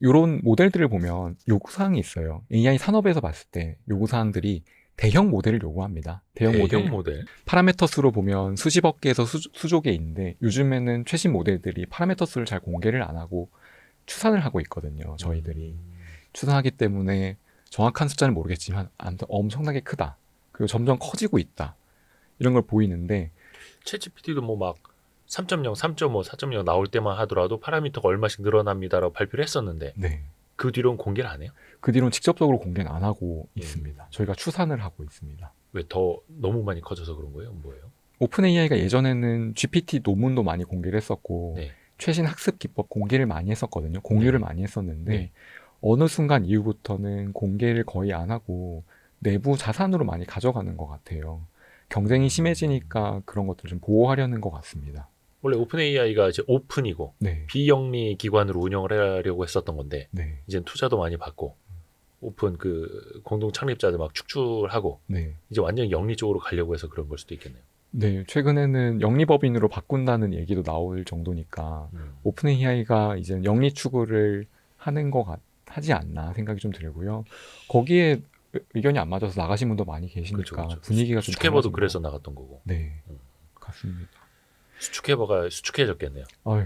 요런 모델들을 보면 요구사항이 있어요. AI 산업에서 봤을 때 요구사항들이 대형 모델을 요구합니다. 대형 모델, 모델. 파라메터스로 보면 수십억 개에서 수조 개 있는데 요즘에는 최신 모델들이 파라메터스를 잘 공개를 안 하고 추산을 하고 있거든요. 저희들이. 추산하기 때문에 정확한 숫자는 모르겠지만 아무튼 엄청나게 크다. 그리고 점점 커지고 있다. 이런 걸 보이는데 챗GPT도 뭐 막 3.0, 3.5, 4.0 나올 때만 하더라도 파라미터가 얼마씩 늘어납니다라고 발표를 했었는데 네. 그 뒤로는 공개를 안 해요? 그 뒤로는 직접적으로 공개는 안 하고 있습니다. 저희가 추산을 하고 있습니다. 왜 더 너무 많이 커져서 그런 거예요? 뭐예요? 오픈 AI가 예전에는 GPT 논문도 많이 공개를 했었고 네. 최신 학습 기법 공개를 많이 했었거든요. 공유를 네. 많이 했었는데 네. 어느 순간 이후부터는 공개를 거의 안 하고 내부 자산으로 많이 가져가는 것 같아요. 경쟁이 심해지니까 그런 것들을 좀 보호하려는 것 같습니다. 원래 오픈 AI가 이제 오픈이고 네, 비영리 기관으로 운영을 하려고 했었던 건데 네, 이제 투자도 많이 받고 오픈 그 공동 창립자들 막 축출하고 네. 이제 완전 영리 쪽으로 가려고 해서 그런 걸 수도 있겠네요. 네, 최근에는 영리법인으로 바꾼다는 얘기도 나올 정도니까 오픈 AI가 이제 영리 추구를 하는 하지 않나 생각이 좀 들고요. 거기에 의견이 안 맞아서 나가신 분도 많이 계시니까 그렇죠. 분위기가 좀 수축해버도 달라진 그래서 것 나갔던 거고. 네, 같습니다. 수축해버가 수축해졌겠네요. 아유,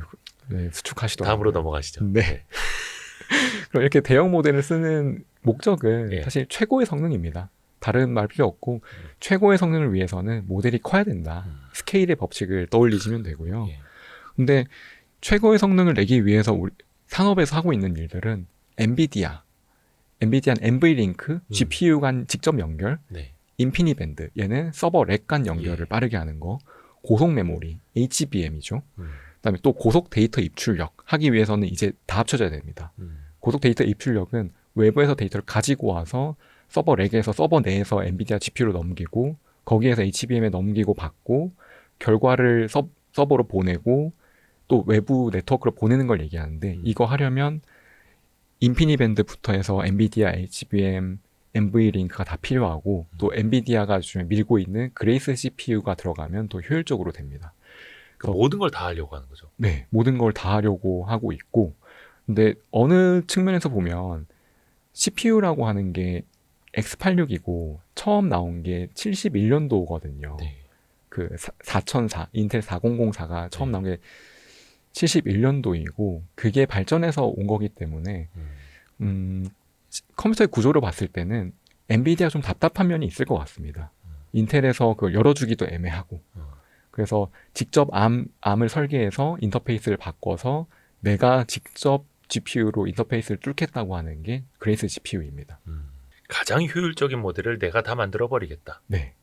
네, 수축하시더라고요. 다음으로 넘어가시죠. 네. 그럼 이렇게 대형 모델을 쓰는 목적은 예. 사실 최고의 성능입니다. 다른 말 필요 없고 최고의 성능을 위해서는 모델이 커야 된다. 스케일의 법칙을 떠올리시면 되고요. 예. 근데 최고의 성능을 내기 위해서 우리 산업에서 하고 있는 일들은 엔비디아, 엔비디아는 NV링크, GPU 간 직접 연결, 네. 인피니밴드, 얘는 서버 렉 간 연결을 예. 빠르게 하는 거, 고속 메모리, HBM이죠. 음. 그다음에 또 고속 데이터 입출력 하기 위해서는 이제 다 합쳐져야 됩니다. 고속 데이터 입출력은 외부에서 데이터를 가지고 와서 서버 렉에서 서버 내에서 엔비디아 GPU로 넘기고 거기에서 HBM에 넘기고 받고 결과를 서버로 보내고 또 외부 네트워크로 보내는 걸 얘기하는데 이거 하려면 인피니밴드부터 해서 엔비디아 HBM, NV링크가 다 필요하고 또 엔비디아가 요즘에 밀고 있는 그레이스 CPU가 들어가면 더 효율적으로 됩니다. 그러니까 모든 걸 다 하려고 하는 거죠. 네, 모든 걸 다 하려고 하고 있고 근데 어느 측면에서 보면 CPU라고 하는 게 X86이고 처음 나온 게 71년도거든요. 네. 그 4004, 인텔 4004가 처음 네. 나온 게 71년도이고 그게 발전해서 온 거기 때문에 컴퓨터의 구조를 봤을 때는 엔비디아가 좀 답답한 면이 있을 것 같습니다. 인텔에서 그걸 열어주기도 애매하고 그래서 직접 암을 설계해서 인터페이스를 바꿔서 내가 직접 GPU로 인터페이스를 뚫겠다고 하는 게 그레이스 GPU입니다. 가장 효율적인 모델을 내가 다 만들어 버리겠다. 네.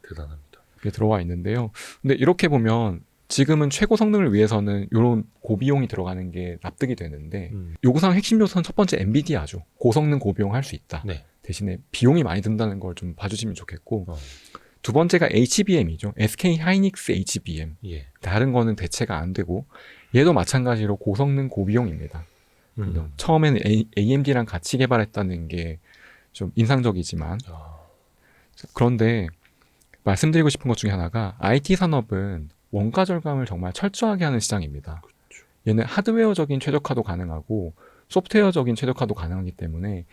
대단합니다. 이게 들어와 있는데요. 근데 이렇게 보면 지금은 최고 성능을 위해서는 이런 고비용이 들어가는 게 납득이 되는데 요구사항 핵심 요소는 첫 번째 엔비디아죠. 고성능 고비용 할 수 있다. 네. 대신에 비용이 많이 든다는 걸 좀 봐주시면 좋겠고 두 번째가 HBM이죠. SK 하이닉스 HBM. 예. 다른 거는 대체가 안 되고 얘도 마찬가지로 고성능 고비용입니다. 처음에는 AMD랑 같이 개발했다는 게 좀 인상적이지만 그런데 말씀드리고 싶은 것 중에 하나가 IT 산업은 원가 절감을 정말 철저하게 하는 시장입니다. 그렇죠. 얘는 하드웨어적인 최적화도 가능하고 소프트웨어적인 최적화도 가능하기 때문에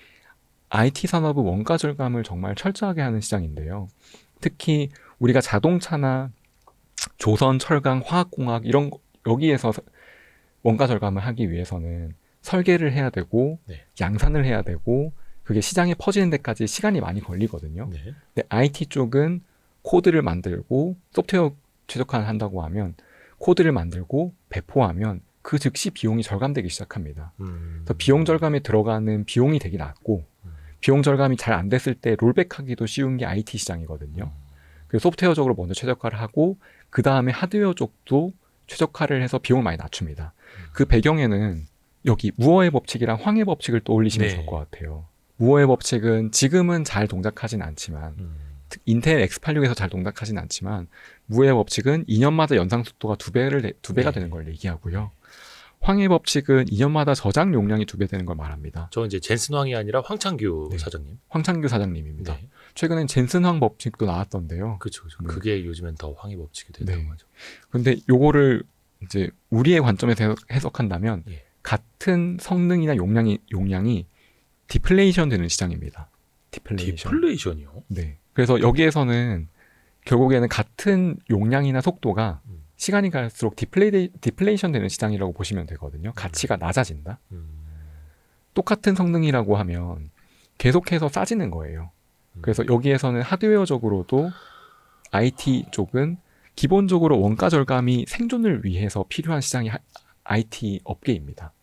IT 산업은 원가 절감을 정말 철저하게 하는 시장인데요. 특히 우리가 자동차나 조선, 철강, 화학공학 이런 여기에서 원가 절감을 하기 위해서는 설계를 해야 되고 네. 양산을 해야 되고 그게 시장에 퍼지는 데까지 시간이 많이 걸리거든요. 네. 근데 IT 쪽은 코드를 만들고 소프트웨어 최적화를 한다고 하면 코드를 만들고 배포하면 그 즉시 비용이 절감되기 시작합니다. 그래서 비용 절감에 들어가는 비용이 되게 낮고 비용 절감이 잘 안 됐을 때 롤백하기도 쉬운 게 IT 시장이거든요. 그래서 소프트웨어적으로 먼저 최적화를 하고 그 다음에 하드웨어 쪽도 최적화를 해서 비용을 많이 낮춥니다. 그 배경에는 여기 무어의 법칙이랑 황의 법칙을 떠올리시면 네. 좋을 것 같아요. 무어의 법칙은 지금은 잘 동작하진 않지만 인텔 X86에서 잘 동작하진 않지만 무어의 법칙은 2년마다 연상 속도가 두 배가 네. 되는 걸 얘기하고요. 황의 법칙은 2년마다 저장 용량이 2배 되는 걸 말합니다. 저 이제 젠슨 황이 아니라 황창규 네. 사장님. 황창규 사장님입니다. 네. 최근엔 젠슨 황 법칙도 나왔던데요. 그렇죠. 네. 그게 요즘엔 더 황의 법칙이 된다고 네. 하죠. 근데 요거를 이제 우리의 관점에서 해석한다면 예. 같은 성능이나 용량이 디플레이션 되는 시장입니다. 디플레이션이요? 네. 그래서 여기에서는 결국에는 같은 용량이나 속도가 시간이 갈수록 디플레이션 되는 시장이라고 보시면 되거든요. 가치가 낮아진다. 똑같은 성능이라고 하면 계속해서 싸지는 거예요. 그래서 여기에서는 하드웨어적으로도 IT 쪽은 기본적으로 원가 절감이 생존을 위해서 필요한 시장이 IT 업계입니다.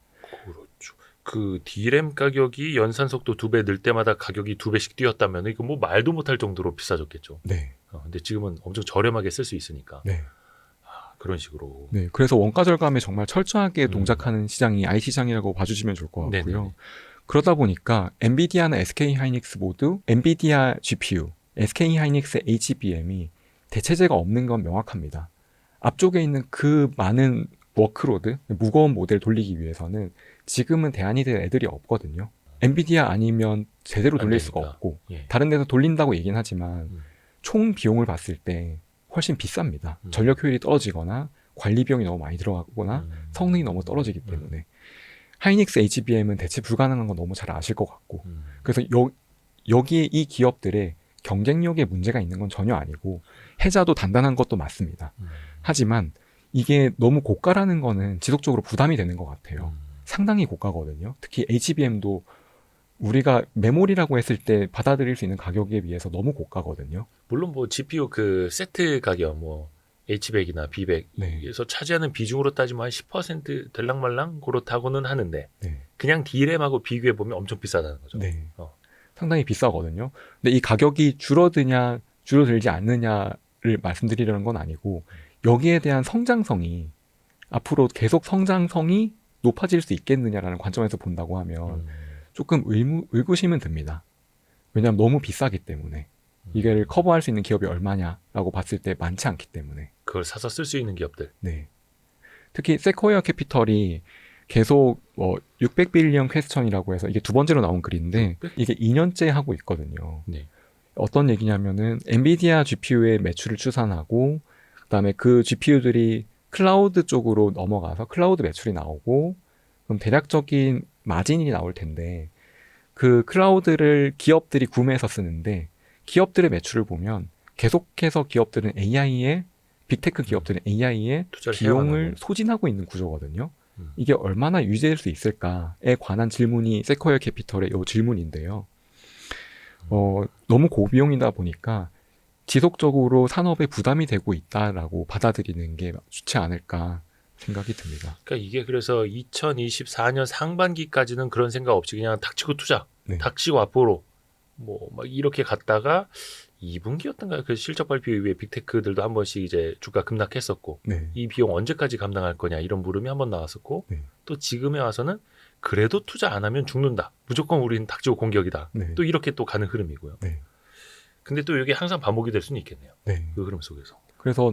그렇죠. 그 D램 가격이 연산 속도 2배 늘 때마다 가격이 2배씩 뛰었다면 이거 뭐 말도 못할 정도로 비싸졌겠죠. 네. 근데 지금은 엄청 저렴하게 쓸 수 있으니까. 네. 그런 식으로. 네. 그래서 원가 절감에 정말 철저하게 동작하는 시장이 IT 시장이라고 봐주시면 좋을 것 같고요. 네네네. 그러다 보니까 엔비디아나 SK 하이닉스 모두 엔비디아 GPU, SK 하이닉스 HBM이 대체제가 없는 건 명확합니다. 앞쪽에 있는 그 많은 워크로드, 무거운 모델 돌리기 위해서는 지금은 대안이 될 애들이 없거든요. 엔비디아 아니면 제대로 돌릴 수가 없고 예. 다른 데서 돌린다고 얘기는 하지만 총 비용을 봤을 때 훨씬 비쌉니다. 전력 효율이 떨어지거나 관리 비용이 너무 많이 들어가거나 성능이 너무 떨어지기 때문에 하이닉스 HBM은 대체 불가능한 건 너무 잘 아실 것 같고 그래서 여기에 이 기업들의 경쟁력에 문제가 있는 건 전혀 아니고 해자도 단단한 것도 맞습니다. 하지만 이게 너무 고가라는 거는 지속적으로 부담이 되는 것 같아요. 상당히 고가거든요. 특히 HBM도 우리가 메모리라고 했을 때 받아들일 수 있는 가격에 비해서 너무 고가거든요. 물론 뭐 GPU 그 세트 가격 뭐 H100이나 B100에서 차지하는 비중으로 따지면 한 10% 될랑말랑 그렇다고는 하는데 네. 그냥 D램하고 비교해 보면 엄청 비싸다는 거죠. 네. 상당히 비싸거든요. 근데 이 가격이 줄어드냐 줄어들지 않느냐를 말씀드리려는 건 아니고 여기에 대한 성장성이 앞으로 계속 성장성이 높아질 수 있겠느냐라는 관점에서 본다고 하면 조금 의구심은 듭니다. 왜냐하면 너무 비싸기 때문에 이걸 커버할 수 있는 기업이 얼마냐라고 봤을 때 많지 않기 때문에 그걸 사서 쓸 수 있는 기업들. 네. 특히 세코이아 캐피털이 계속 600빌리언 퀘스천이라고 해서 이게 두 번째로 나온 글인데 600? 이게 2년째 하고 있거든요. 네. 어떤 얘기냐면은 엔비디아 GPU의 매출을 추산하고 그다음에 그 GPU들이 클라우드 쪽으로 넘어가서 클라우드 매출이 나오고 그럼 대략적인 마진이 나올 텐데 그 클라우드를 기업들이 구매해서 쓰는데 기업들의 매출을 보면 계속해서 기업들은 AI에 빅테크 기업들은 AI에 비용을 소진하고 있는 구조거든요. 이게 얼마나 유지될 수 있을까에 관한 질문이 세코이아 캐피털의 이 질문인데요. 너무 고비용이다 보니까 지속적으로 산업에 부담이 되고 있다라고 받아들이는 게 좋지 않을까 생각이 듭니다. 그러니까 이게 그래서 2024년 상반기까지는 그런 생각 없이 그냥 닥치고 투자, 네. 닥치고 앞으로 뭐 막 이렇게 갔다가 2분기였던가요? 그 실적 발표 이후에 빅테크들도 한 번씩 이제 주가 급락했었고 네. 이 비용 언제까지 감당할 거냐 이런 물음이 한 번 나왔었고 네. 또 지금에 와서는 그래도 투자 안 하면 죽는다. 무조건 우리는 닥치고 공격이다. 네. 또 이렇게 또 가는 흐름이고요. 네. 근데 또 이게 항상 반복이 될 수는 있겠네요. 네. 그 흐름 속에서. 그래서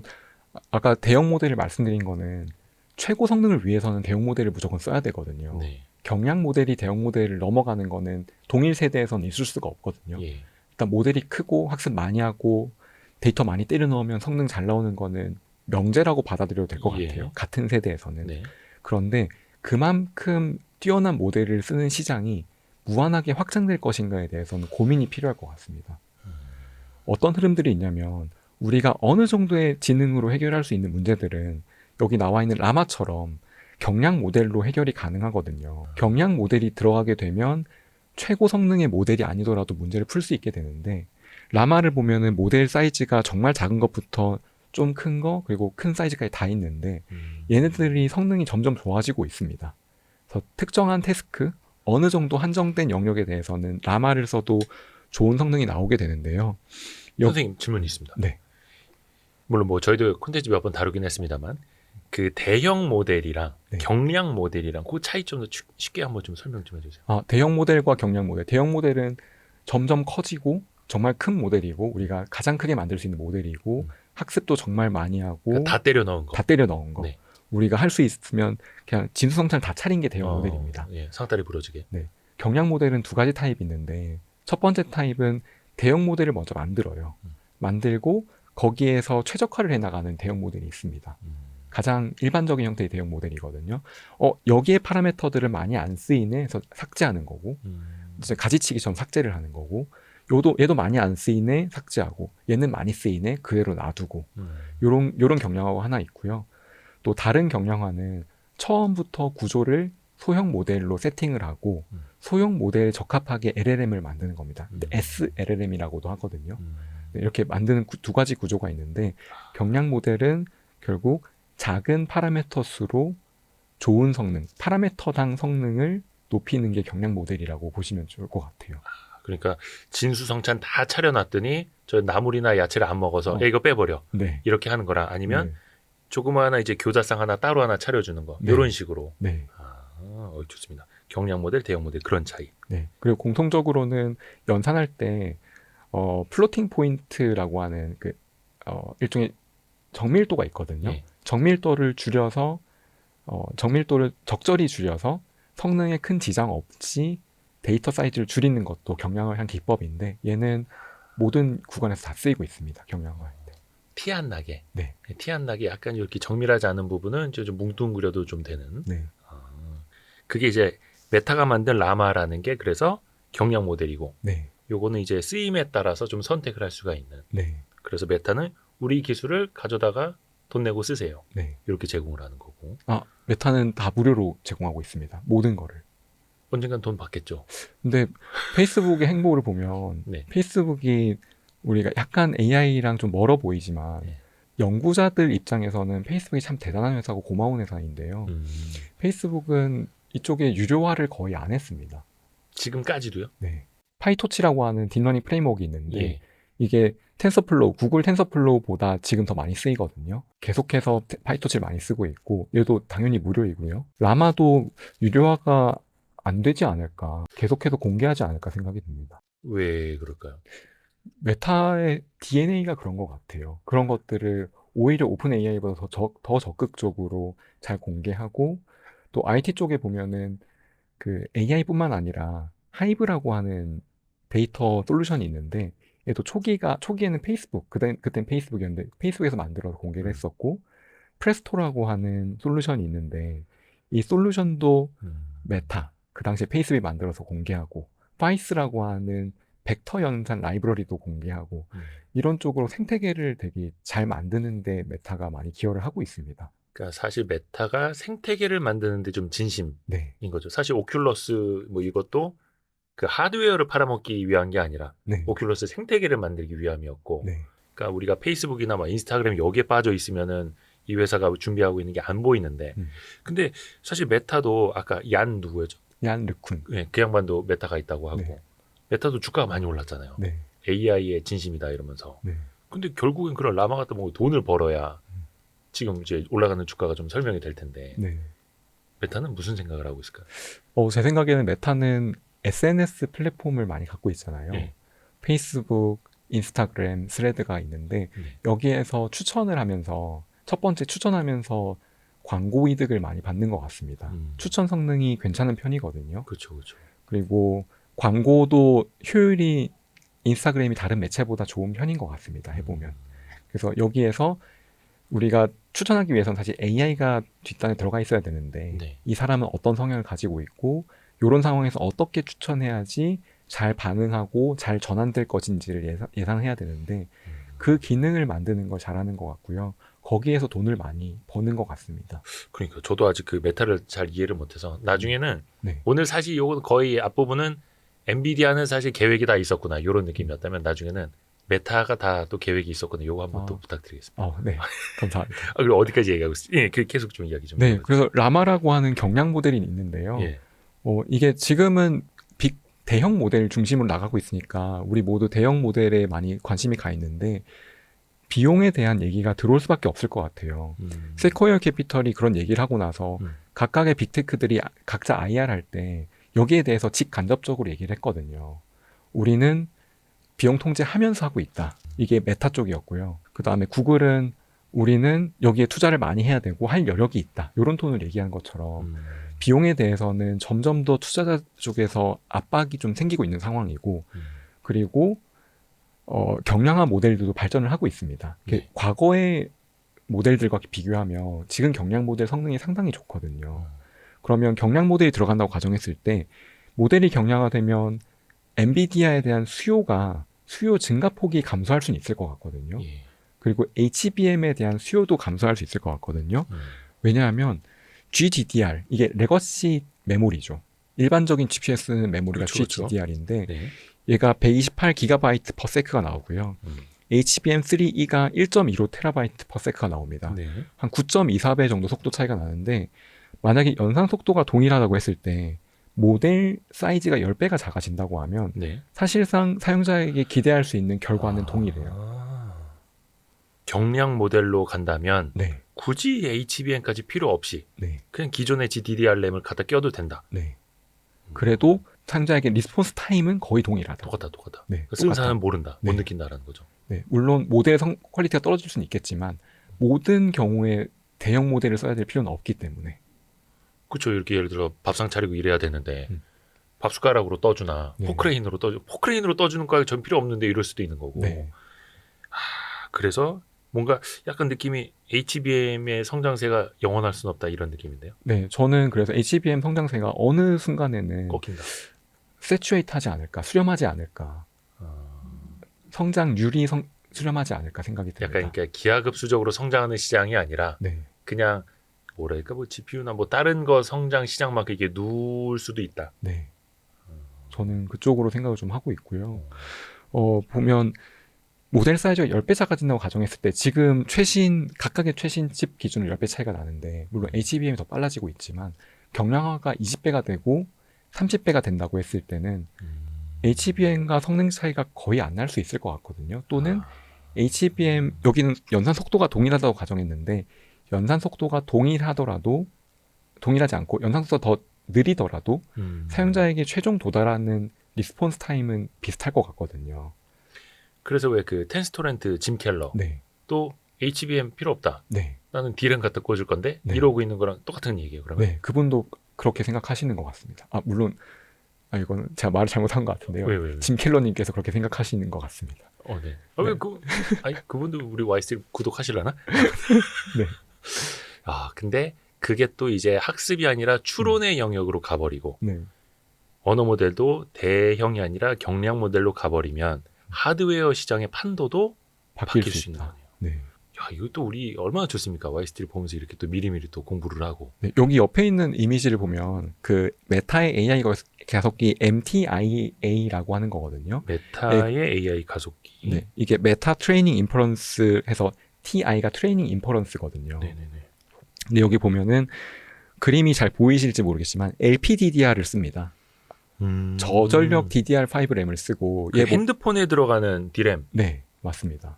아까 대형 모델을 말씀드린 거는 최고 성능을 위해서는 대형 모델을 무조건 써야 되거든요. 네. 경량 모델이 대형 모델을 넘어가는 거는 동일 세대에서는 있을 수가 없거든요. 예. 일단 모델이 크고 학습 많이 하고 데이터 많이 때려 넣으면 성능 잘 나오는 거는 명제라고 받아들여도 될 것 예. 같아요. 같은 세대에서는. 네. 그런데 그만큼 뛰어난 모델을 쓰는 시장이 무한하게 확장될 것인가에 대해서는 고민이 필요할 것 같습니다. 어떤 흐름들이 있냐면 우리가 어느 정도의 지능으로 해결할 수 있는 문제들은 여기 나와 있는 라마처럼 경량 모델로 해결이 가능하거든요. 경량 모델이 들어가게 되면 최고 성능의 모델이 아니더라도 문제를 풀 수 있게 되는데 라마를 보면은 모델 사이즈가 정말 작은 것부터 좀 큰 거 그리고 큰 사이즈까지 다 있는데 얘네들이 성능이 점점 좋아지고 있습니다. 그래서 특정한 태스크 어느 정도 한정된 영역에 대해서는 라마를 써도 좋은 성능이 나오게 되는데요. 선생님 질문이 있습니다. 네. 물론 뭐 저희도 콘텐츠 몇 번 다루긴 했습니다만 그 대형 모델이랑 네. 경량 모델이랑 그 차이 좀 더 쉽게 한번 좀 설명 좀 해주세요. 대형 모델과 경량 모델. 대형 모델은 점점 커지고 정말 큰 모델이고 우리가 가장 크게 만들 수 있는 모델이고 학습도 정말 많이 하고 그러니까 다 때려 넣은 거. 다 때려 넣은 거. 네. 우리가 할 수 있으면 그냥 진수성찬 다 차린 게 대형 모델입니다. 예, 상다리 부러지게. 경량 모델은 두 가지 타입이 있는데 첫 번째 타입은 대형 모델을 먼저 만들어요. 만들고 거기에서 최적화를 해나가는 대형 모델이 있습니다. 가장 일반적인 형태의 대형 모델이거든요. 여기에 파라미터들을 많이 안 쓰이네 해서 삭제하는 거고, 이제 가지치기처럼 삭제를 하는 거고, 얘도 많이 안 쓰이네 삭제하고, 얘는 많이 쓰이네 그대로 놔두고, 요런 경량화가 하나 있고요. 또 다른 경량화는 처음부터 구조를 소형 모델로 세팅을 하고 소형 모델에 적합하게 LLM을 만드는 겁니다. SLLM이라고도 하거든요. 이렇게 만드는 두 가지 구조가 있는데, 경량 모델은 결국 작은 파라미터 수로 좋은 성능, 파라미터당 성능을 높이는 게 경량 모델이라고 보시면 좋을 것 같아요. 그러니까 진수성찬 다 차려놨더니 저 나물이나 야채를 안 먹어서 야, 이거 빼버려. 네. 이렇게 하는 거랑 아니면 네. 조그마한 이제 교자상 하나 따로 하나 차려주는 거. 네. 이런 식으로. 네. 좋습니다. 경량 모델, 대형 모델 그런 차이. 네. 그리고 공통적으로는 연산할 때 플로팅 포인트라고 하는 일종의 정밀도가 있거든요. 예. 정밀도를 줄여서 정밀도를 적절히 줄여서 성능에 큰 지장 없이 데이터 사이즈를 줄이는 것도 경량화의 기법인데, 얘는 모든 구간에서 다 쓰이고 있습니다. 경량화할 때. 티 안 나게. 네. 티 안 나게 약간 이렇게 정밀하지 않은 부분은 좀 뭉뚱그려도 좀 되는. 네. 그게 이제 메타가 만든 라마라는 게 그래서 경량 모델이고, 네. 요거는 이제 쓰임에 따라서 좀 선택을 할 수가 있는. 네. 그래서 메타는 우리 기술을 가져다가 돈 내고 쓰세요. 네. 이렇게 제공을 하는 거고. 메타는 다 무료로 제공하고 있습니다. 모든 거를. 언젠간 돈 받겠죠. 근데 페이스북의 행보를 보면 네. 페이스북이 우리가 약간 AI랑 좀 멀어 보이지만 네. 연구자들 입장에서는 페이스북이 참 대단한 회사고 고마운 회사인데요. 페이스북은 이쪽에 유료화를 거의 안 했습니다. 지금까지도요? 네. 파이토치라고 하는 딥러닝 프레임워크가 있는데 예. 이게 텐서플로우, 구글 텐서플로우보다 지금 더 많이 쓰이거든요. 계속해서 파이토치를 많이 쓰고 있고, 얘도 당연히 무료이고요. 라마도 유료화가 안 되지 않을까, 계속해서 공개하지 않을까 생각이 듭니다. 왜 그럴까요? 메타의 DNA가 그런 것 같아요. 그런 것들을 오히려 오픈 AI보다 더 적극적으로 잘 공개하고, 또 IT 쪽에 보면은 그 AI뿐만 아니라 하이브라고 하는 데이터 솔루션이 있는데, 얘도 초기에는 페이스북, 그땐 페이스북이었는데 페이스북에서 만들어서 공개를 했었고, 프레스토라고 하는 솔루션이 있는데 이 솔루션도 메타, 그 당시에 페이스북이 만들어서 공개하고, 파이스라고 하는 벡터 연산 라이브러리도 공개하고, 이런 쪽으로 생태계를 되게 잘 만드는데 메타가 많이 기여를 하고 있습니다. 그러니까 사실 메타가 생태계를 만드는데 좀 진심인 네. 거죠. 사실 오큘러스 뭐 이것도 그 하드웨어를 팔아먹기 위한 게 아니라 네. 오큘러스 생태계를 만들기 위함이었고, 네. 그러니까 우리가 페이스북이나 뭐 인스타그램 여기에 빠져 있으면은 이 회사가 준비하고 있는 게 안 보이는데, 근데 사실 메타도 아까 얀 누구였죠? 얀 르쿤. 네, 그 양반도 메타가 있다고 하고, 네. 메타도 주가가 많이 올랐잖아요. 네. AI의 진심이다 이러면서. 네. 근데 결국엔 그런 라마 같은 뭐 돈을 벌어야 지금 이제 올라가는 주가가 좀 설명이 될 텐데, 네. 메타는 무슨 생각을 하고 있을까요? 제 생각에는 메타는 SNS 플랫폼을 많이 갖고 있잖아요. 네. 페이스북, 인스타그램, 스레드가 있는데 여기에서 추천을 하면서, 첫 번째 추천하면서 광고 이득을 많이 받는 것 같습니다. 추천 성능이 괜찮은 편이거든요. 그렇죠, 그렇죠. 그리고 광고도 효율이 인스타그램이 다른 매체보다 좋은 편인 것 같습니다. 해보면. 그래서 여기에서 우리가 추천하기 위해서는 사실 AI가 뒷단에 들어가 있어야 되는데, 네. 이 사람은 어떤 성향을 가지고 있고 이런 상황에서 어떻게 추천해야지 잘 반응하고 잘 전환될 것인지를 예상해야 되는데, 그 기능을 만드는 걸 잘하는 것 같고요. 거기에서 돈을 많이 버는 것 같습니다. 그러니까 저도 아직 그 메타를 잘 이해를 못해서 나중에는 네. 오늘 사실 요건 거의 앞부분은 엔비디아는 사실 계획이 다 있었구나 이런 느낌이었다면, 나중에는 메타가 다 또 계획이 있었구나. 요거 한번 또 부탁드리겠습니다. 네. 감사합니다. 그리고 어디까지 얘기하고 있어요? 예, 계속 좀 이야기 좀. 네. 그래서 라마라고 하는 경량 모델이 있는데요. 예. 이게 지금은 대형 모델 중심으로 나가고 있으니까 우리 모두 대형 모델에 많이 관심이 가 있는데, 비용에 대한 얘기가 들어올 수밖에 없을 것 같아요. 세코이어 캐피털이 그런 얘기를 하고 나서 각각의 빅테크들이 각자 IR 할 때 여기에 대해서 직간접적으로 얘기를 했거든요. 우리는 비용 통제하면서 하고 있다. 이게 메타 쪽이었고요. 그 다음에 구글은 우리는 여기에 투자를 많이 해야 되고 할 여력이 있다. 이런 톤을 얘기한 것처럼 비용에 대해서는 점점 더 투자자 쪽에서 압박이 좀 생기고 있는 상황이고, 그리고 경량화 모델들도 발전을 하고 있습니다. 네. 과거에 모델들과 비교하면 지금 경량 모델 성능이 상당히 좋거든요. 그러면 경량 모델이 들어간다고 가정했을 때 모델이 경량화되면 엔비디아에 대한 수요 증가폭이 감소할 수는 있을 것 같거든요. 예. 그리고 HBM에 대한 수요도 감소할 수 있을 것 같거든요. 왜냐하면 GDDR, 이게 레거시 메모리죠. 일반적인 GPU에 쓰는 메모리가 그렇죠. GDDR인데 네. 얘가 128GB per sec가 나오고요. HBM3E가 1.25 TB per sec가 나옵니다. 네. 한 9.24배 정도 속도 차이가 나는데 만약에 연산 속도가 동일하다고 했을 때 모델 사이즈가 10배가 작아진다고 하면 네. 사실상 사용자에게 기대할 수 있는 결과는 동일해요. 경량 모델로 간다면 네, 굳이 HBM까지 필요 없이 네, 그냥 기존의 GDDR 램을 갖다 껴도 된다. 네. 그래도 사용자에게 리스폰스 타임은 거의 동일하다. 똑같다. 네, 쓰는 똑같다. 사람은 모른다. 못 네. 느낀다라는 거죠. 네, 물론 모델 퀄리티가 떨어질 수는 있겠지만 모든 경우에 대형 모델을 써야 될 필요는 없기 때문에. 그렇죠. 이렇게 예를 들어 밥상 차리고 이래야 되는데 밥숟가락으로 떠주나 네. 포크레인으로 떠주는 거에 전 필요 없는데 이럴 수도 있는 거고. 네, 그래서 뭔가 약간 느낌이 HBM의 성장세가 영원할 수는 없다 이런 느낌인데요. 네, 저는 그래서 HBM 성장세가 어느 순간에는 꺾인다. 세츄레이트하지 않을까, 수렴하지 않을까, 성장률이 수렴하지 않을까 생각이 듭니다. 약간 그러니까 기하급수적으로 성장하는 시장이 아니라 네, 그냥 뭐랄까 뭐 GPU나 뭐 다른 거 성장 시장만큼 이게 누울 수도 있다. 네. 저는 그쪽으로 생각을 좀 하고 있고요. 보면 모델 사이즈가 10배 작아진다고 가정했을 때 지금 각각의 최신 칩 기준으로 10배 차이가 나는데 물론 HBM이 더 빨라지고 있지만 경량화가 20배가 되고 30배가 된다고 했을 때는 HBM과 성능 차이가 거의 안 날 수 있을 것 같거든요. 또는 HBM, 여기는 연산 속도가 동일하다고 가정했는데 연산 속도가 동일하지 않고 연산 속도가 더 느리더라도 사용자에게 최종 도달하는 리스폰스 타임은 비슷할 것 같거든요. 그래서 왜 그 텐스토렌트 짐 켈러 네, 또 HBM 필요 없다. 네, 나는 D램 갖다 꽂을 건데 네. 이러고 있는 거랑 똑같은 얘기예요. 그러면 네. 그분도 그렇게 생각하시는 것 같습니다. 물론 이거는 제가 말을 잘못한 것 같은데요. 왜? 짐 켈러님께서 그렇게 생각하시는 것 같습니다. 네. 네. 그분도 우리 와이스 구독하시려나? 네. 근데 그게 또 이제 학습이 아니라 추론의 영역으로 가버리고 네, 언어 모델도 대형이 아니라 경량 모델로 가버리면 하드웨어 시장의 판도도 바뀔 수 있는 거네요. 네. 야, 이것도 우리 얼마나 좋습니까? 와이스트를 보면서 이렇게 또 미리미리 또 공부를 하고. 네, 여기 옆에 있는 이미지를 보면 그 메타의 AI 가속기 MTIA라고 하는 거거든요. 메타의 AI 가속기. 네, 이게 메타 트레이닝 인퍼런스 해서 TI가 트레이닝 인퍼런스거든요. 네네네. 근데 여기 보면은 그림이 잘 보이실지 모르겠지만 LPDDR을 씁니다. 저전력 DDR5 램을 쓰고 그 핸드폰에 들어가는 D램. 네, 맞습니다.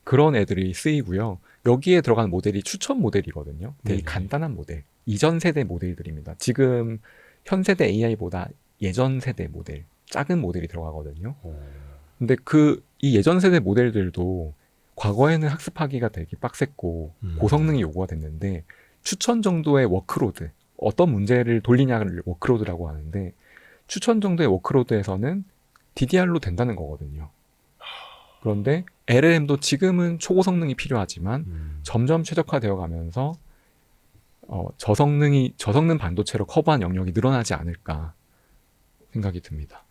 그런 애들이 쓰이고요. 여기에 들어가는 모델이 추천 모델이거든요. 되게 네네. 간단한 모델. 이전 세대 모델들입니다. 지금 현 세대 AI보다 예전 세대 모델, 작은 모델이 들어가거든요. 근데 이 예전 세대 모델들도 과거에는 학습하기가 되게 빡셌고 고성능이 요구가 됐는데 추천 정도의 워크로드, 어떤 문제를 돌리냐를 워크로드라고 하는데 추천 정도의 워크로드에서는 DDR로 된다는 거거든요. 그런데 LLM도 지금은 초고성능이 필요하지만 점점 최적화되어 가면서 저성능 반도체로 커버한 영역이 늘어나지 않을까 생각이 듭니다.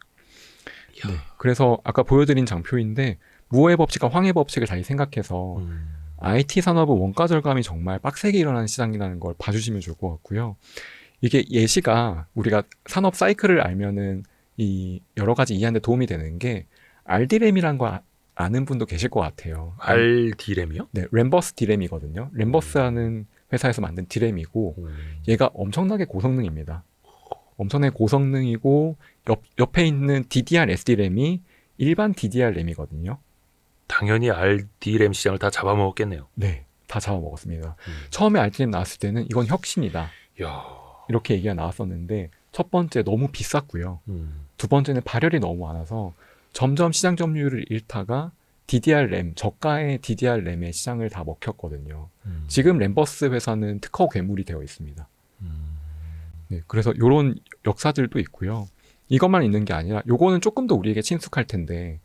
네, 그래서 아까 보여드린 장표인데 무어의 법칙과 황의 법칙을 잘 생각해서 IT 산업의 원가 절감이 정말 빡세게 일어나는 시장이라는 걸 봐주시면 좋을 것 같고요. 이게 예시가 우리가 산업 사이클을 알면은 이 여러 가지 이해하는 데 도움이 되는 게 RD램이라는 거 아는 분도 계실 것 같아요. RD램이요? 네, 램버스 D램이거든요. 램버스라는 회사에서 만든 D램이고 얘가 엄청나게 고성능입니다. 엄청나게 고성능이고 옆에 있는 DDR SD램이 일반 DDR 램이거든요. 당연히 RD램 시장을 다 잡아먹었겠네요. 네, 다 잡아먹었습니다. 처음에 RD램 나왔을 때는 이건 혁신이다. 야. 이렇게 얘기가 나왔었는데 첫 번째 너무 비쌌고요. 두 번째는 발열이 너무 많아서 점점 시장 점유율을 잃다가 DDR 램, 저가의 DDR 램의 시장을 다 먹혔거든요. 지금 램버스 회사는 특허 괴물이 되어 있습니다. 네, 그래서 이런 역사들도 있고요. 이것만 있는 게 아니라 요거는 조금 더 우리에게 친숙할 텐데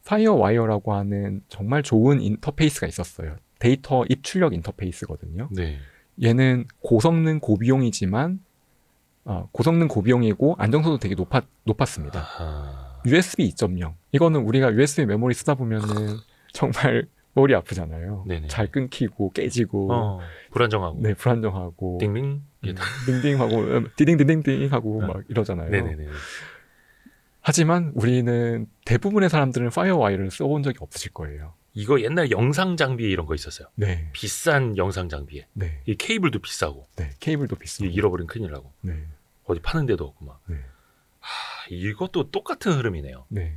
파이어와이어라고 하는 정말 좋은 인터페이스가 있었어요. 데이터 입출력 인터페이스거든요. 네. 얘는 고성능 고비용이지만 고성능 고비용이고 안정성도 되게 높았습니다. 아하. USB 2.0 이거는 우리가 USB 메모리 쓰다 보면은 정말 머리 아프잖아요. 네네. 잘 끊기고 깨지고 불안정하고. 네 불안정하고 띵띵. 딩딩하고 디딩디딩딩 하고 막 이러잖아요. 네네네. 하지만 우리는 대부분의 사람들은 파이어와이어를 써본 적이 없으실 거예요. 이거 옛날 영상 장비에 이런 거 있었어요. 네, 비싼 영상 장비에. 네, 이 케이블도 비싸고. 네. 케이블도 비싸고. 잃어버리면 큰일 나고. 네, 어디 파는 데도 없고 막. 네, 이것도 똑같은 흐름이네요. 네,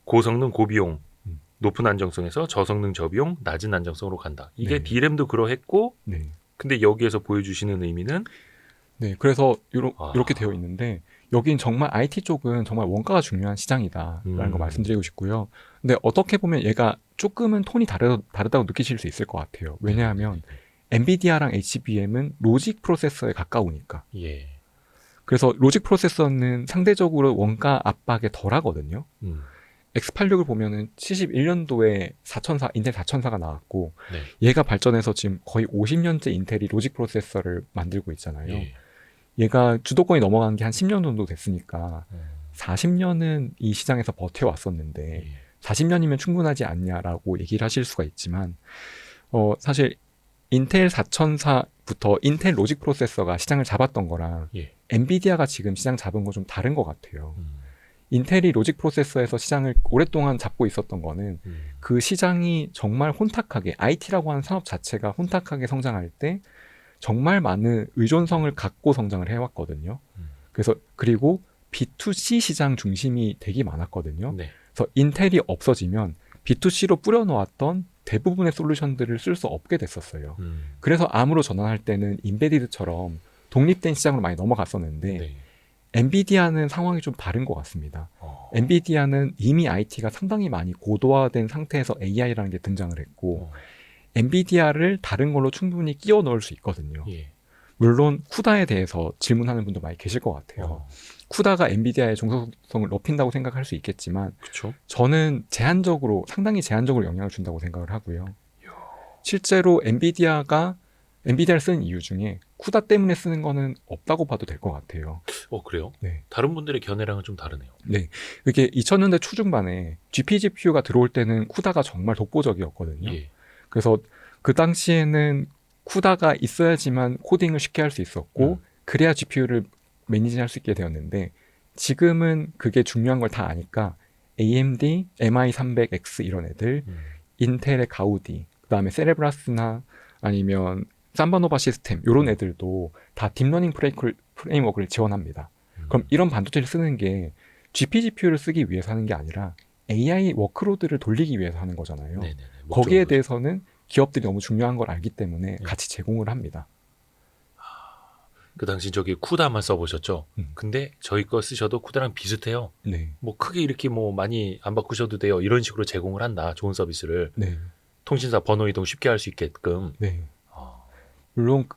고성능 고비용, 음. 높은 안정성에서 저성능 저비용, 낮은 안정성으로 간다. 이게 네. D램도 그러했고, 네. 근데 여기에서 보여주시는 의미는 네, 그래서 아. 이렇게 되어 있는데 여긴 정말 IT 쪽은 정말 원가가 중요한 시장이다라는 거 말씀드리고 싶고요. 근데 어떻게 보면 얘가 조금은 톤이 다르다고 느끼실 수 있을 것 같아요. 왜냐하면 엔비디아랑 HBM은 로직 프로세서에 가까우니까. 예. 그래서 로직 프로세서는 상대적으로 원가 압박에 덜하거든요. X86을 보면은 71년도에 인텔 4004가 나왔고 네. 얘가 발전해서 지금 거의 50년째 인텔이 로직 프로세서를 만들고 있잖아요. 예. 얘가 주도권이 넘어간 게 한 10년 정도 됐으니까 음. 40년은 이 시장에서 버텨왔었는데 예. 40년이면 충분하지 않냐라고 얘기를 하실 수가 있지만 사실 인텔 4004부터 인텔 로직 프로세서가 시장을 잡았던 거랑 예. 엔비디아가 지금 시장 잡은 거 좀 다른 것 같아요. 음. 인텔이 로직 프로세서에서 시장을 오랫동안 잡고 있었던 거는 그 시장이 정말 혼탁하게 IT라고 하는 산업 자체가 혼탁하게 성장할 때 정말 많은 의존성을 갖고 성장을 해왔거든요. 그래서 그리고 B2C 시장 중심이 되게 많았거든요. 네. 그래서 인텔이 없어지면 B2C로 뿌려놓았던 대부분의 솔루션들을 쓸 수 없게 됐었어요. 그래서 암으로 전환할 때는 인베디드처럼 독립된 시장으로 많이 넘어갔었는데 네. 엔비디아는 상황이 좀 다른 것 같습니다. 엔비디아는 이미 IT가 상당히 많이 고도화된 상태에서 AI라는 게 등장을 했고 엔비디아를 다른 걸로 충분히 끼워 넣을 수 있거든요. 예. 물론 쿠다에 대해서 질문하는 분도 많이 계실 것 같아요. 쿠다가 엔비디아의 종속성을 높인다고 생각할 수 있겠지만 그렇죠. 저는 상당히 제한적으로 영향을 준다고 생각을 하고요. 실제로 엔비디아를 쓰는 이유 중에 쿠다 때문에 쓰는 거는 없다고 봐도 될 것 같아요. 그래요? 네. 다른 분들의 견해랑은 좀 다르네요. 네. 이게 2000년대 초중반에 GPGPU가 들어올 때는 쿠다가 정말 독보적이었거든요. 예. 그래서 그 당시에는 쿠다가 있어야지만 코딩을 쉽게 할 수 있었고 그래야 GPU를 매니지할 수 있게 되었는데 지금은 그게 중요한 걸 다 아니까 AMD, MI300X 이런 애들, 인텔의 가우디, 그다음에 세레브라스나 아니면 삼바노바 시스템 이런 애들도 다 딥러닝 프레임워크를 지원합니다. 그럼 이런 반도체를 쓰는 게 GPGPU를 쓰기 위해서 하는 게 아니라 AI 워크로드를 돌리기 위해서 하는 거잖아요. 네네네. 거기에 대해서는 기업들이 너무 중요한 걸 알기 때문에 같이 제공을 합니다. 그 당시 저기 쿠다만 써보셨죠? 근데 저희 거 쓰셔도 쿠다랑 비슷해요. 네. 뭐 크게 이렇게 뭐 많이 안 바꾸셔도 돼요. 이런 식으로 제공을 한다. 좋은 서비스를. 네. 통신사 번호 이동 쉽게 할 수 있게끔. 네. 물론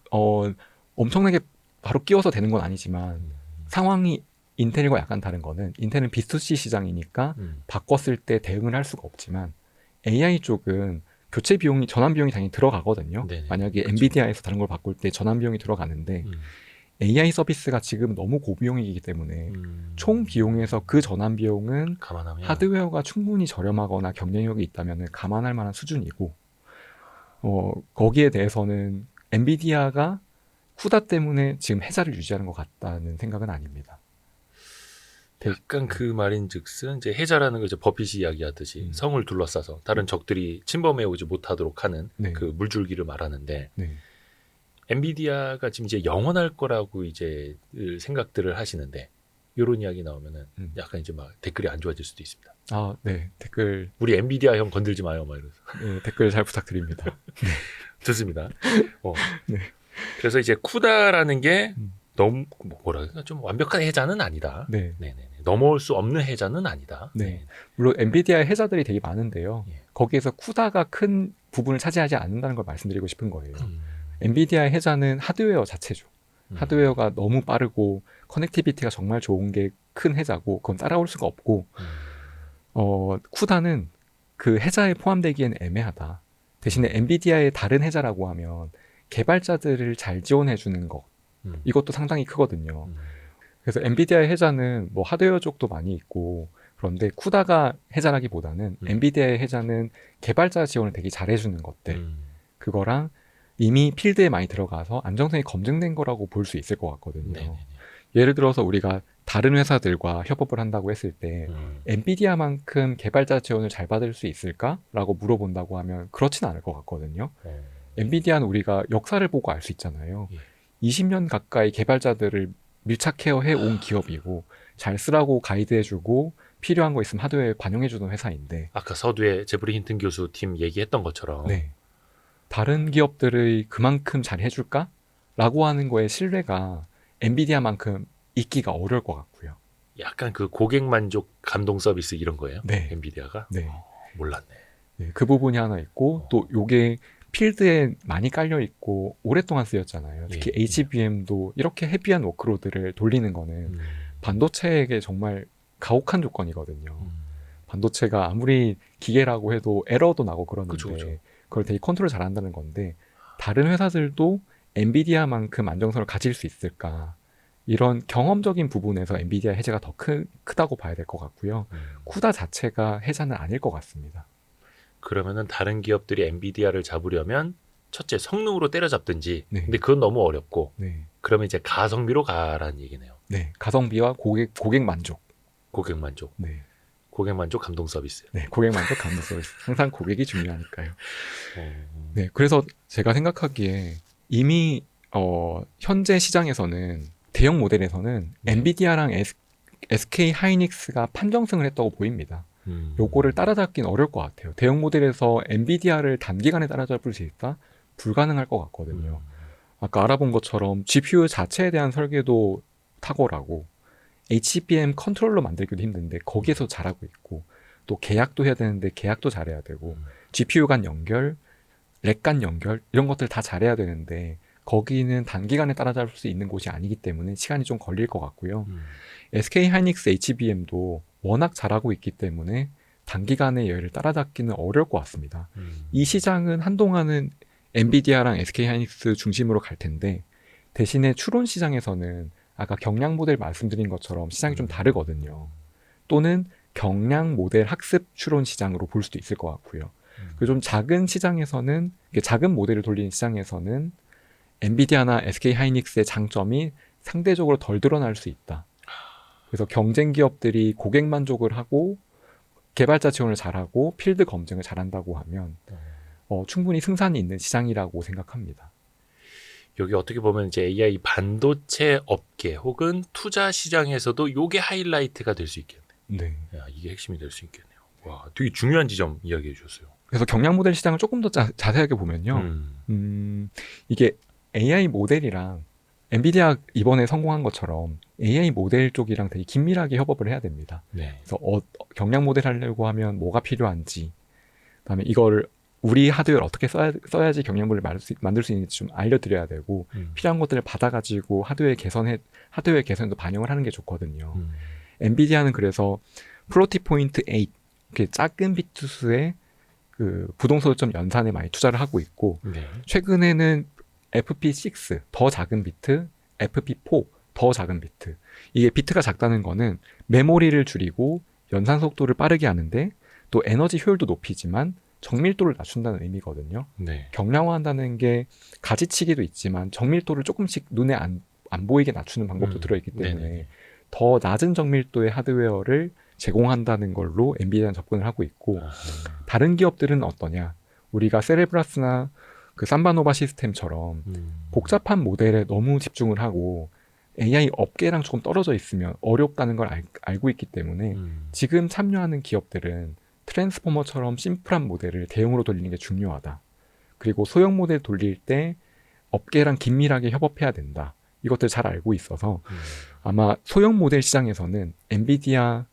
엄청나게 바로 끼워서 되는 건 아니지만 상황이 인텔과 약간 다른 거는 인텔은 B2C 시장이니까 바꿨을 때 대응을 할 수가 없지만 AI 쪽은 교체 비용이 전환 비용이 당연히 들어가거든요. 네네. 만약에 그렇죠. 엔비디아에서 다른 걸 바꿀 때 전환 비용이 들어가는데 AI 서비스가 지금 너무 고비용이기 때문에 총 비용에서 그 전환 비용은 감안하면 하드웨어가 충분히 저렴하거나 경쟁력이 있다면 감안할 만한 수준이고 거기에 대해서는 엔비디아가 쿠다 때문에 지금 해자를 유지하는 것 같다는 생각은 아닙니다. 약간 그 말인즉슨 이제 해자라는 거 이제 버핏이 이야기하듯이 성을 둘러싸서 다른 적들이 침범해 오지 못하도록 하는 네. 그 물줄기를 말하는데 네. 엔비디아가 지금 이제 영원할 거라고 이제 생각들을 하시는데 이런 이야기 나오면은 약간 이제 막 댓글이 안 좋아질 수도 있습니다. 아, 네. 댓글 우리 엔비디아 형 건들지 마요, 막 이러면서. 네, 댓글 잘 부탁드립니다. 좋습니다. 네. 그래서 이제 쿠다라는 게 너무 뭐라 그럴까 좀 완벽한 해자는 아니다. 네. 네네. 넘어올 수 없는 해자는 아니다. 네. 물론 엔비디아의 해자들이 되게 많은데요. 예. 거기에서 쿠다가 큰 부분을 차지하지 않는다는 걸 말씀드리고 싶은 거예요. 엔비디아의 해자는 하드웨어 자체죠. 하드웨어가 너무 빠르고 커넥티비티가 정말 좋은 게 큰 해자고 그건 따라올 수가 없고 쿠다는 그 해자에 포함되기에는 애매하다. 대신에 엔비디아의 다른 혜자라고 하면 개발자들을 잘 지원해주는 것. 이것도 상당히 크거든요. 그래서 엔비디아의 혜자는 뭐 하드웨어 쪽도 많이 있고 그런데 쿠다가 혜자라기보다는 엔비디아의 혜자는 개발자 지원을 되게 잘해주는 것들. 그거랑 이미 필드에 많이 들어가서 안정성이 검증된 거라고 볼 수 있을 것 같거든요. 네네네. 예를 들어서 우리가 다른 회사들과 협업을 한다고 했을 때 엔비디아만큼 개발자 지원을 잘 받을 수 있을까라고 물어본다고 하면 그렇진 않을 것 같거든요. 엔비디아는 우리가 역사를 보고 알 수 있잖아요. 예. 20년 가까이 개발자들을 밀착 케어해 온 기업이고 잘 쓰라고 가이드해주고 필요한 거 있으면 하드웨어에 반영해주는 회사인데 아까 서두에 제브리 힌튼 교수 팀 얘기했던 것처럼 네. 다른 기업들의 그만큼 잘 해줄까? 라고 하는 거에 신뢰가 엔비디아만큼 있기가 어려울 것 같고요. 약간 그 고객 만족 감동 서비스 이런 거예요? 네. 엔비디아가? 네. 몰랐네. 네, 그 부분이 하나 있고 또 요게 필드에 많이 깔려 있고 오랫동안 쓰였잖아요. 특히 예. HBM도 이렇게 헤비한 워크로드를 돌리는 거는 반도체에게 정말 가혹한 조건이거든요. 반도체가 아무리 기계라고 해도 에러도 나고 그러는데 그쵸. 그걸 되게 컨트롤 잘한다는 건데 다른 회사들도 엔비디아만큼 안정성을 가질 수 있을까? 이런 경험적인 부분에서 엔비디아 혜자가 더 크다고 봐야 될 것 같고요. 쿠다 자체가 혜자는 아닐 것 같습니다. 그러면은 다른 기업들이 엔비디아를 잡으려면 첫째 성능으로 때려잡든지. 네. 근데 그건 너무 어렵고. 네, 그러면 이제 가성비로 가라는 얘기네요. 네, 가성비와 고객 만족. 고객 만족. 네, 고객 만족 감동 서비스. 네, 고객 만족 감동 서비스. 항상 고객이 중요하니까요. 어, 네, 그래서 제가 생각하기에 이미 현재 시장에서는 대형 모델에서는 네. 엔비디아랑 SK 하이닉스가 판정승을 했다고 보입니다. 요거를 따라잡기는 어려울 것 같아요. 대형 모델에서 엔비디아를 단기간에 따라잡을 수 있다? 불가능할 것 같거든요. 아까 알아본 것처럼 GPU 자체에 대한 설계도 탁월하고 HBM 컨트롤러 만들기도 힘든데 거기에서 잘하고 있고 또 계약도 해야 되는데 계약도 잘해야 되고 GPU 간 연결, 렉 간 연결 이런 것들 다 잘해야 되는데 거기는 단기간에 따라잡을 수 있는 곳이 아니기 때문에 시간이 좀 걸릴 것 같고요. SK 하이닉스 HBM도 워낙 잘하고 있기 때문에 단기간에 얘를 따라잡기는 어려울 것 같습니다. 이 시장은 한동안은 엔비디아랑 SK 하이닉스 중심으로 갈 텐데 대신에 추론 시장에서는 아까 경량 모델 말씀드린 것처럼 시장이 좀 다르거든요. 또는 경량 모델 학습 추론 시장으로 볼 수도 있을 것 같고요. 그리고 좀 작은 시장에서는 작은 모델을 돌리는 시장에서는 엔비디아나 SK 하이닉스의 장점이 상대적으로 덜 드러날 수 있다. 그래서 경쟁 기업들이 고객 만족을 하고 개발자 지원을 잘하고 필드 검증을 잘한다고 하면 충분히 승산이 있는 시장이라고 생각합니다. 여기 어떻게 보면 이제 AI 반도체 업계 혹은 투자 시장에서도 요게 하이라이트가 될 수 있겠네. 네. 야, 이게 핵심이 될 수 있겠네요. 와, 되게 중요한 지점 이야기해 주셨어요. 그래서 경량 모델 시장을 조금 더 자세하게 보면요. 이게 AI 모델이랑 엔비디아 이번에 성공한 것처럼 AI 모델 쪽이랑 되게 긴밀하게 협업을 해야 됩니다. 네. 그래서 경량 모델 하려고 하면 뭐가 필요한지, 그다음에 이걸 우리 하드웨어를 어떻게 써야지 경량 모델을 만들 수 있는지 좀 알려드려야 되고 필요한 것들을 받아가지고 하드웨어 개선에도 반영을 하는 게 좋거든요. 엔비디아는 그래서 플로티 포인트 8 이렇게 작은 비트 수의 그 부동소득점 연산에 많이 투자를 하고 있고 네. 최근에는 FP6 더 작은 비트, FP4 더 작은 비트. 이게 비트가 작다는 거는 메모리를 줄이고 연산 속도를 빠르게 하는데 또 에너지 효율도 높이지만 정밀도를 낮춘다는 의미거든요. 네. 경량화한다는 게 가지치기도 있지만 정밀도를 조금씩 눈에 안 보이게 낮추는 방법도 들어있기 때문에 네네. 더 낮은 정밀도의 하드웨어를 제공한다는 걸로 엔비디아는 접근을 하고 있고 다른 기업들은 어떠냐? 우리가 세레브라스나 그 삼바노바 시스템처럼 복잡한 모델에 너무 집중을 하고 AI 업계랑 조금 떨어져 있으면 어렵다는 걸 알고 있기 때문에 지금 참여하는 기업들은 트랜스포머처럼 심플한 모델을 대용으로 돌리는 게 중요하다. 그리고 소형 모델 돌릴 때 업계랑 긴밀하게 협업해야 된다. 이것들 잘 알고 있어서 아마 소형 모델 시장에서는 엔비디아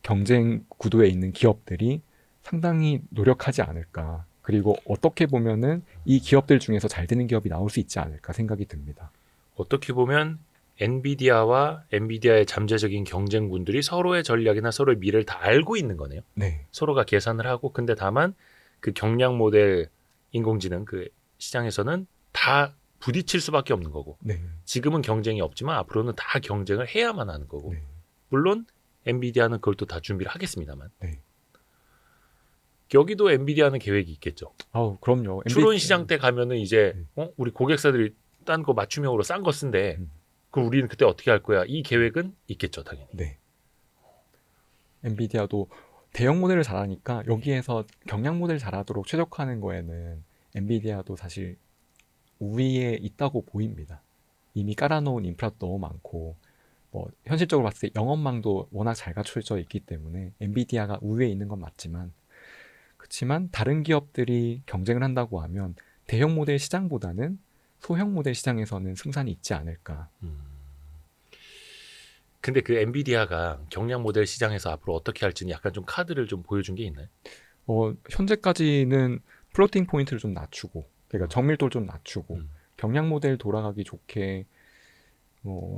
경쟁 구도에 있는 기업들이 상당히 노력하지 않을까. 그리고 어떻게 보면은 이 기업들 중에서 잘 되는 기업이 나올 수 있지 않을까 생각이 듭니다. 어떻게 보면 엔비디아와 엔비디아의 잠재적인 경쟁군들이 서로의 전략이나 서로의 미래를 다 알고 있는 거네요. 네, 서로가 계산을 하고 근데 다만 그 경량 모델 인공지능 그 시장에서는 다 부딪힐 수밖에 없는 거고 네. 지금은 경쟁이 없지만 앞으로는 다 경쟁을 해야만 하는 거고 네. 물론 엔비디아는 그걸 또 다 준비를 하겠습니다만 네. 여기도 엔비디아는 계획이 있겠죠. 그럼요. 추론 시장 때 가면은 이제 네. 우리 고객사들이 딴 거 맞춤형으로 싼 거 쓴대. 그럼 우리는 그때 어떻게 할 거야? 이 계획은 있겠죠, 당연히. 네. 엔비디아도 대형 모델을 잘하니까 여기에서 경량 모델 잘하도록 최적화하는 거에는 엔비디아도 사실 우위에 있다고 보입니다. 이미 깔아놓은 인프라도 너무 많고 뭐 현실적으로 봤을 때 영업망도 워낙 잘 갖춰져 있기 때문에 엔비디아가 우위에 있는 건 맞지만 그렇지만 다른 기업들이 경쟁을 한다고 하면 대형 모델 시장보다는 소형 모델 시장에서는 승산이 있지 않을까. 근데 그 엔비디아가 경량 모델 시장에서 앞으로 어떻게 할지는 약간 좀 카드를 좀 보여준 게 있나요? 현재까지는 플로팅 포인트를 좀 낮추고 그러니까 정밀도를 좀 낮추고 경량 모델 돌아가기 좋게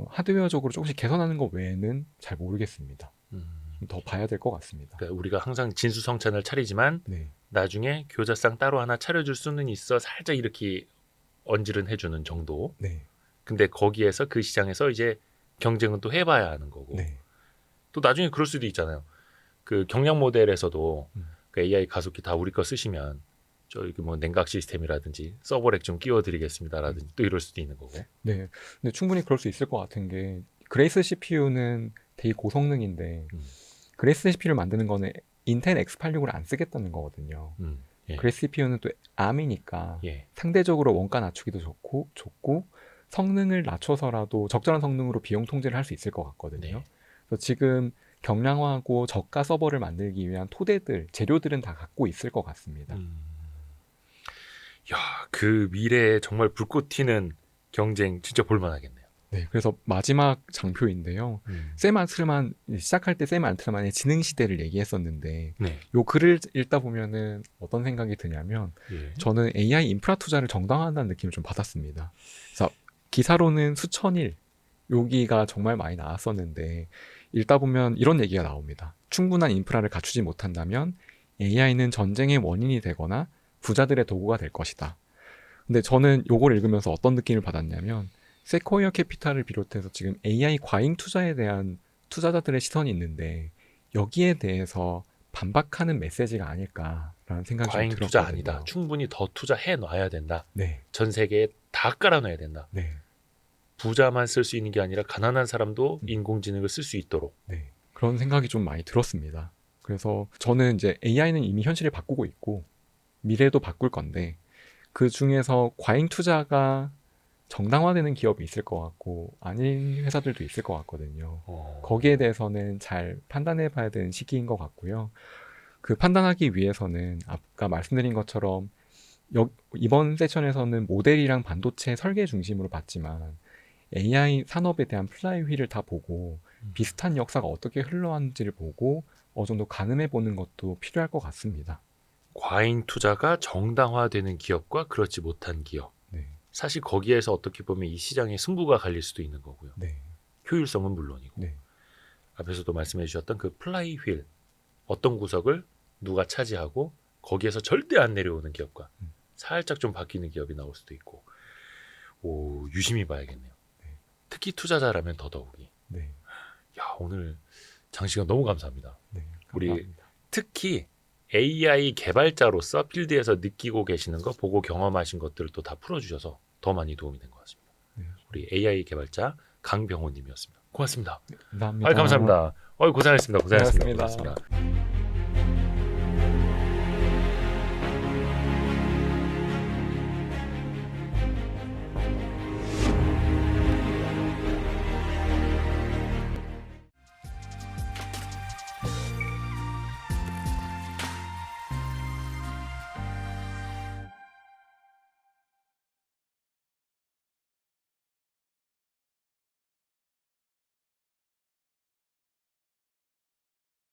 하드웨어적으로 조금씩 개선하는 것 외에는 잘 모르겠습니다. 좀 더 봐야 될 것 같습니다. 그러니까 우리가 항상 진수성찬을 차리지만 네. 나중에 교자상 따로 하나 차려줄 수는 있어 살짝 이렇게 언질은 해주는 정도. 네. 근데 거기에서 그 시장에서 이제 경쟁은 또 해봐야 하는 거고. 네. 또 나중에 그럴 수도 있잖아요. 그 경량 모델에서도 그 AI 가속기 다 우리 거 쓰시면 저기 뭐 냉각 시스템이라든지 서버렉 좀 끼워드리겠습니다라든지 또 이럴 수도 있는 거고. 네. 근데 충분히 그럴 수 있을 것 같은 게 그레이스 CPU는 되게 고성능인데 그레이스 CPU를 만드는 거는 인텔 X86을 안 쓰겠다는 거거든요. 예. 그레이스 CPU는 또 ARM이니까 예. 상대적으로 원가 낮추기도 좋고 성능을 낮춰서라도 적절한 성능으로 비용 통제를 할 수 있을 것 같거든요. 네. 그래서 지금 경량화하고 저가 서버를 만들기 위한 토대들, 재료들은 다 갖고 있을 것 같습니다. 야, 그 미래에 정말 불꽃 튀는 경쟁 진짜 볼만하겠네요. 네, 그래서 마지막 장표인데요. 샘 알트만 시작할 때 샘 알트만의 지능 시대를 얘기했었는데 네. 요 글을 읽다 보면은 어떤 생각이 드냐면 예. 저는 AI 인프라 투자를 정당화한다는 느낌을 좀 받았습니다. 그래서 기사로는 수천일 여기가 정말 많이 나왔었는데 읽다 보면 이런 얘기가 나옵니다. 충분한 인프라를 갖추지 못한다면 AI는 전쟁의 원인이 되거나 부자들의 도구가 될 것이다. 근데 저는 요걸 읽으면서 어떤 느낌을 받았냐면 세코이어 캐피탈을 비롯해서 지금 AI 과잉 투자에 대한 투자자들의 시선이 있는데 여기에 대해서 반박하는 메시지가 아닐까라는 생각이 좀 과잉 들었거든요. 투자 아니다. 충분히 더 투자해 놔야 된다. 네, 전 세계에 다 깔아놔야 된다. 네, 부자만 쓸 수 있는 게 아니라 가난한 사람도 인공지능을 쓸 수 있도록. 네. 그런 생각이 좀 많이 들었습니다. 그래서 저는 이제 AI는 이미 현실을 바꾸고 있고 미래도 바꿀 건데 그 중에서 과잉 투자가 정당화되는 기업이 있을 것 같고 아닌 회사들도 있을 것 같거든요. 거기에 대해서는 잘 판단해 봐야 되는 시기인 것 같고요. 그 판단하기 위해서는 아까 말씀드린 것처럼 이번 세션에서는 모델이랑 반도체 설계 중심으로 봤지만 AI 산업에 대한 플라이휠을 다 보고 비슷한 역사가 어떻게 흘러왔는지를 보고 어느 정도 가늠해 보는 것도 필요할 것 같습니다. 과잉 투자가 정당화되는 기업과 그렇지 못한 기업. 네, 사실 거기에서 어떻게 보면 이 시장의 승부가 갈릴 수도 있는 거고요. 네, 효율성은 물론이고. 네, 앞에서도 말씀해 주셨던 그 플라이휠. 어떤 구석을 누가 차지하고 거기에서 절대 안 내려오는 기업과 살짝 좀 바뀌는 기업이 나올 수도 있고. 오, 유심히 봐야겠네요. 특히 투자자라면 더더욱이. 네, 야, 오늘 장시간 너무 감사합니다. 네. 우리 감사합니다. 특히 AI 개발자로서 필드에서 느끼고 계시는 거 보고 경험하신 것들을 또 다 풀어주셔서 더 많이 도움이 된 것 같습니다. 네. 우리 AI 개발자 강병호님이었습니다. 고맙습니다. 감사합니다. 감사합니다. 고생하셨습니다. 고생하셨습니다. 고생하셨습니다.